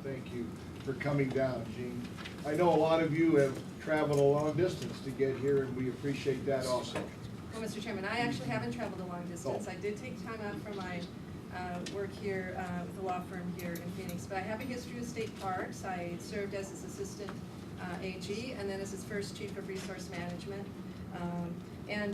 Thank you for coming down, Gene. I know a lot of you have traveled a long distance to get here, and we appreciate that also. Well, Mr. Chairman, I actually haven't traveled a long distance. Oh. I did take time out from my work here with the law firm here in Phoenix, but I have a history with state parks. I served as its assistant AG and then as its first chief of resource management.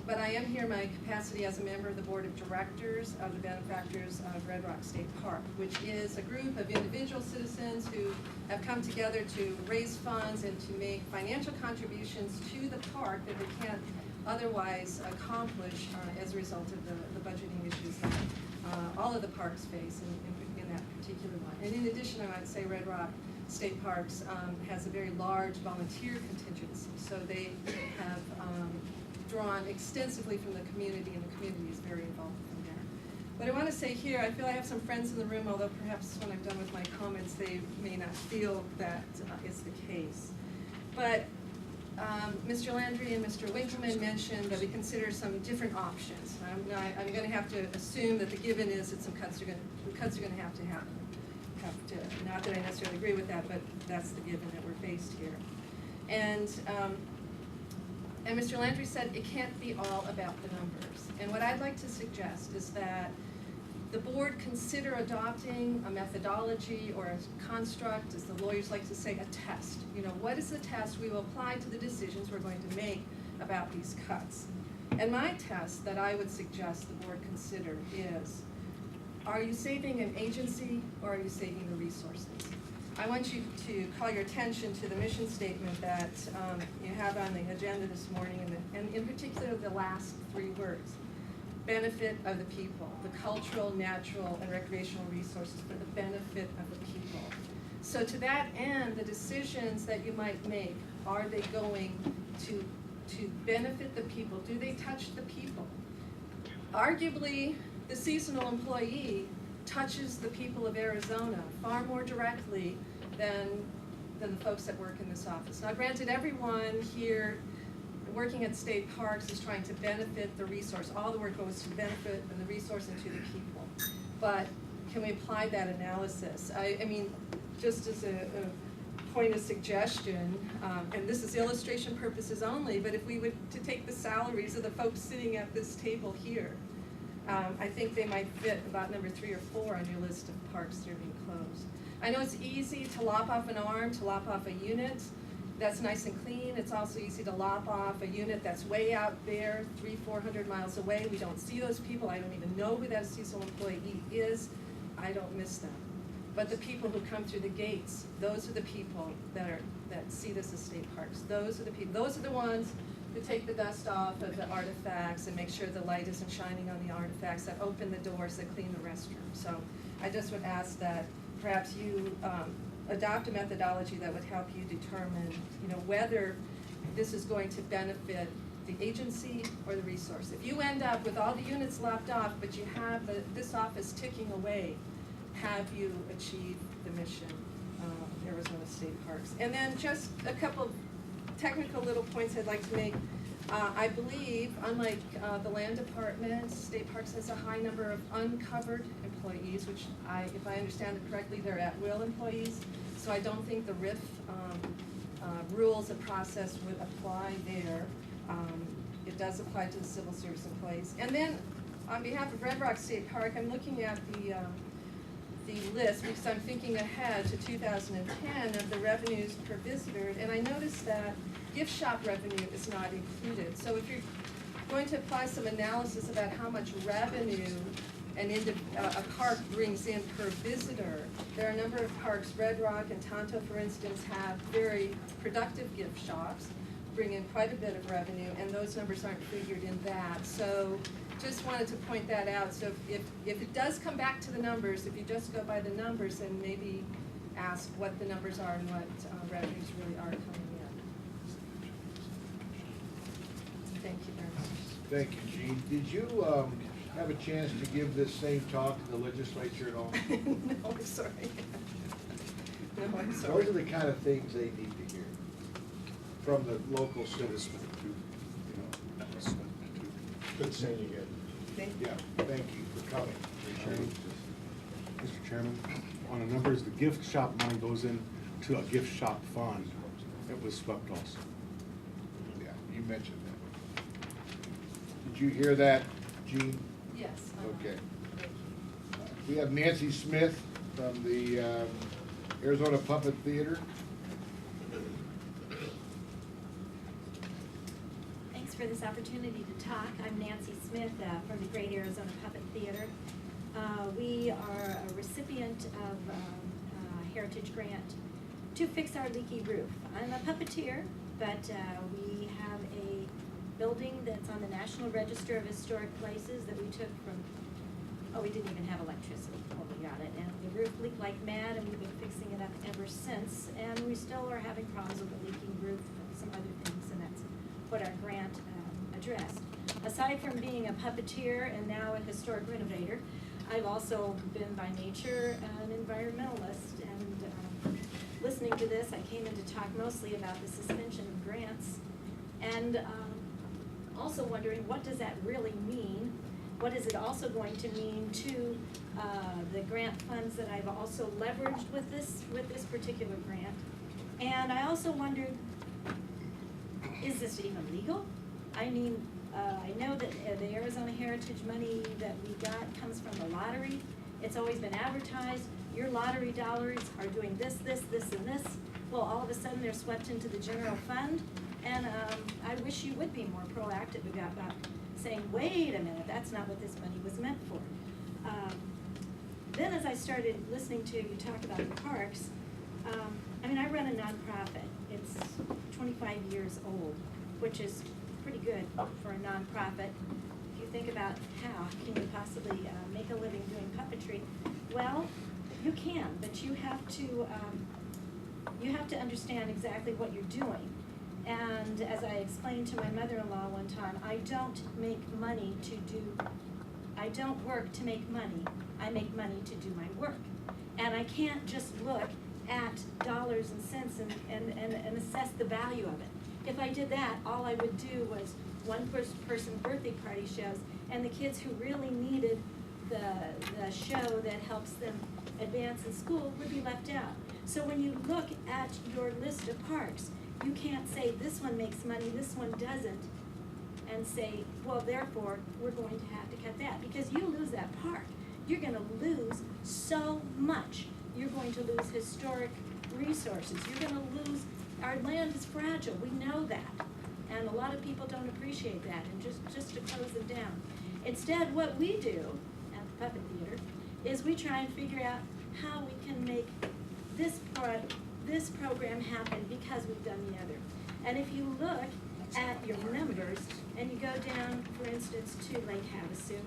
But I am here in my capacity as a member of the board of directors of the benefactors of Red Rock State Park, which is a group of individual citizens who have come together to raise funds and to make financial contributions to the park that they can't otherwise accomplish as a result of the budgeting issues that all of the parks face in that particular one. And in addition, I might say Red Rock State Parks has a very large volunteer contingency, so they have drawn extensively from the community, and the community is very involved from there. What I want to say here, I feel I have some friends in the room, although perhaps when I'm done with my comments, they may not feel that is the case. But Mr. Landry and Mr. Winkleman mentioned that we consider some different options. I'm going to have to assume that the given is that some cuts are going to have to happen. Not that I necessarily agree with that, but that's the given that we're faced here. And Mr. Landry said it can't be all about the numbers. And what I'd like to suggest is that the board consider adopting a methodology or a construct, as the lawyers like to say, a test. You know, what is the test we will apply to the decisions we're going to make about these cuts? And my test that I would suggest the board consider is, are you saving an agency or are you saving the resources? I want you to call your attention to the mission statement that you have on the agenda this morning, and in particular the last three words: benefit of the people, the cultural, natural, and recreational resources for the benefit of the people. So to that end, the decisions that you might make, are they going to benefit the people? Do they touch the people? Arguably, the seasonal employee touches the people of Arizona far more directly than the folks that work in this office. Now granted, everyone here working at state parks is trying to benefit the resource. All the work goes to benefit and the resource and to the people. But can we apply that analysis? I mean, just as a point of suggestion, and this is illustration purposes only, but if we were to take the salaries of the folks sitting at this table here, I think they might fit about number 3 or 4 on your list of parks that are being closed. I know it's easy to lop off an arm, to lop off a unit. That's nice and clean. It's also easy to lop off a unit that's way out there, 300-400 miles away. We don't see those people. I don't even know who that seasonal employee is. I don't miss them. But the people who come through the gates, those are the people that see this as state parks. Those are the people. Those are the ones who take the dust off of the artifacts and make sure the light isn't shining on the artifacts, that open the doors, that clean the restroom. So I just would ask that perhaps you adopt a methodology that would help you determine, you know, whether this is going to benefit the agency or the resource. If you end up with all the units lopped off, but you have this office ticking away, have you achieved the mission of Arizona State Parks? And then just a couple of technical little points I'd like to make. I believe, unlike the land department, State Parks has a high number of uncovered employees, which if I understand it correctly, they're at-will employees. So I don't think the RIF rules and process would apply there. It does apply to the civil service employees. And then, on behalf of Red Rock State Park, I'm looking at the list because I'm thinking ahead to 2010 of the revenues per visitor, and I noticed that gift shop revenue is not included. So if you're going to apply some analysis about how much revenue a park brings in per visitor, there are a number of parks, Red Rock and Tonto, for instance, have very productive gift shops, bring in quite a bit of revenue, and those numbers aren't figured in that. So just wanted to point that out. So if it does come back to the numbers, if you just go by the numbers, then maybe ask what the numbers are and what revenues really are coming in. Thank you very much. Thank you, Gene. Did you have a chance to give this same talk to the legislature at all? No, I'm sorry. No, I'm sorry. Those are the kind of things they need to hear from the local citizens. Good seeing you again. Thank you. Yeah, thank you for coming. Mr. Chairman, on the numbers, the gift shop money goes into a gift shop fund. It was swept also. Yeah, you mentioned that. Did you hear that, Gene? Yes. Okay. We have Nancy Smith from the Arizona Puppet Theater. Thanks for this opportunity to talk. I'm Nancy Smith from the Great Arizona Puppet Theater. We are a recipient of a Heritage Grant to fix our leaky roof. I'm a puppeteer, but we have a building that's on the National Register of Historic Places that we took from, we didn't even have electricity when we got it. And the roof leaked like mad, and we've been fixing it up ever since. And we still are having problems with the leaking roof and some other things, and that's what our grant addressed. Aside from being a puppeteer and now a historic renovator, I've also been by nature an environmentalist, and listening to this, I came in to talk mostly about the suspension of grants, and also wondering, what does that really mean? What is it also going to mean to the grant funds that I've also leveraged with this particular grant? And I also wondered, is this even legal? I mean, I know that the Arizona Heritage money that we got comes from the lottery. It's always been advertised, your lottery dollars are doing this, this, this, and this. Well, all of a sudden they're swept into the general fund, and I wish you would be more proactive about saying, wait a minute, that's not what this money was meant for. Then as I started listening to you talk about the parks, I mean, I run a nonprofit. It's 25 years old, which is pretty good for a nonprofit. If you think about how can you possibly make a living doing puppetry, well, you can, but you have to understand exactly what you're doing. And as I explained to my mother-in-law one time, I don't work to make money. I make money to do my work. And I can't just look at dollars and cents and assess the value of it. If I did that, all I would do was one person birthday party shows, and the kids who really needed the show that helps them advance in school would be left out. So when you look at your list of parks, you can't say this one makes money, this one doesn't, and say, well, therefore, we're going to have to cut that. Because you lose that park, you're gonna lose so much. You're going to lose historic resources. You're gonna lose, our land is fragile, we know that. And a lot of people don't appreciate that, and just to close them down. Instead, what we do at the Puppet Theater is we try and figure out how we can make this program happen because we've done the other. And if you look at your numbers and you go down, for instance, to Lake Havasu,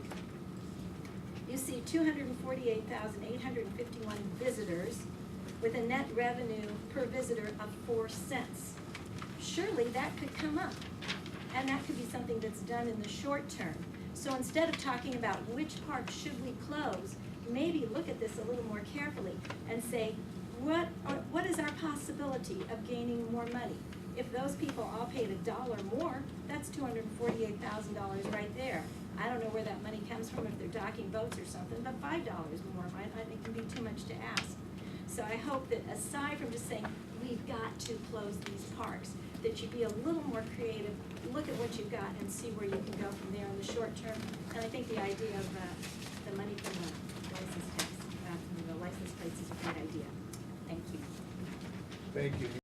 you see 248,851 visitors with a net revenue per visitor of 4 cents. Surely that could come up, and that could be something that's done in the short term. So instead of talking about which park should we close, maybe look at this a little more carefully and say, what is our possibility of gaining more money? If those people all paid $1 more, that's $248,000 right there. I don't know where that money comes from, if they're docking boats or something, but $5 more might not even be too much to ask. So I hope that aside from just saying, we've got to close these parks, that you be a little more creative, look at what you've got and see where you can go from there in the short term. And I think the idea of the money from the license tax, from the license plates is a great idea. Thank you. Thank you.